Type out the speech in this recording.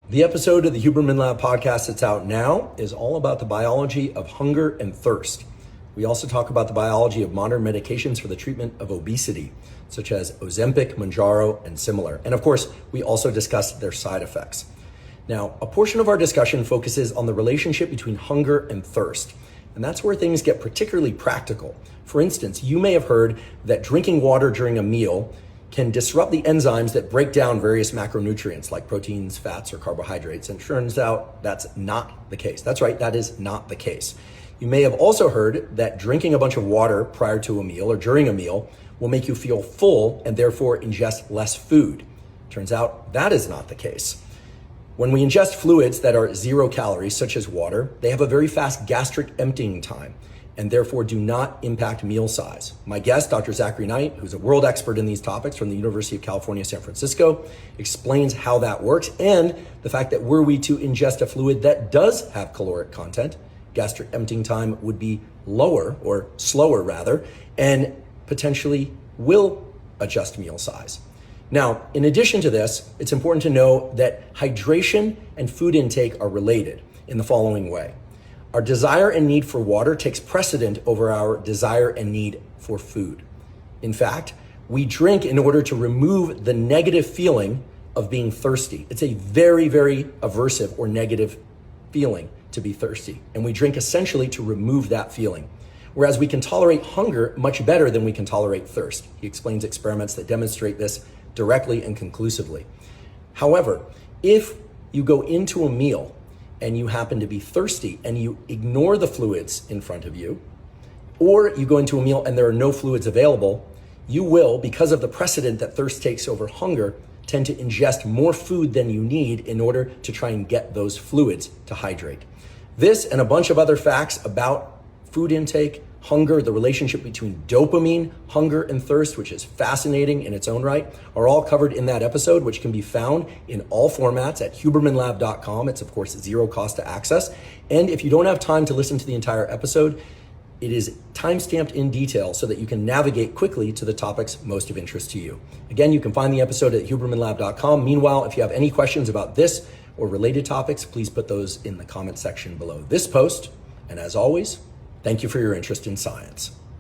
The episode of the hubermanlab podcast that's out now is all about the biology of hunger and thirst. We also talk about the biology of modern medications for the treatment of obesity, such as Ozempic, Mounjaro, and similar. And of course, we also discuss their side effects. Now, a portion of our discussion focuses on the relationship between hunger and thirst. And that's where things get particularly practical. For instance, you may have heard that drinking water during a meal can disrupt the enzymes that break down various macronutrients like proteins, fats, or carbohydrates. And it turns out that's not the case. That's right, that is not the case. You may have also heard that drinking a bunch of water prior to a meal or during a meal will make you feel full and therefore ingest less food. Turns out that is not the case. When we ingest fluids that are 0 calories, such as water, they have a very fast gastric emptying time and therefore do not impact meal size. My guest, Dr. Zachary Knight, who's a world expert in these topics from the University of California, San Francisco, explains how that works and the fact that were we to ingest a fluid that does have caloric content, gastric emptying time would be lower or slower rather, and potentially will adjust meal size. Now, in addition to this, it's important to know that hydration and food intake are related in the following way. Our desire and need for water takes precedent over our desire and need for food. In fact, we drink in order to remove the negative feeling of being thirsty. It's a very, very aversive or negative feeling to be thirsty. And we drink essentially to remove that feeling. Whereas we can tolerate hunger much better than we can tolerate thirst. He explains experiments that demonstrate this directly and conclusively. However, if you go into a meal and you happen to be thirsty and you ignore the fluids in front of you, or you go into a meal and there are no fluids available, you will, because of the precedent that thirst takes over hunger, tend to ingest more food than you need in order to try and get those fluids to hydrate. This and a bunch of other facts about food intake, hunger, the relationship between dopamine, hunger, and thirst, which is fascinating in its own right, are all covered in that episode, which can be found in all formats at hubermanlab.com. It's, of course, 0 cost to access. And if you don't have time to listen to the entire episode, it is time-stamped in detail so that you can navigate quickly to the topics most of interest to you. Again, you can find the episode at hubermanlab.com. Meanwhile, if you have any questions about this or related topics, please put those in the comment section below this post. And as always, thank you for your interest in science.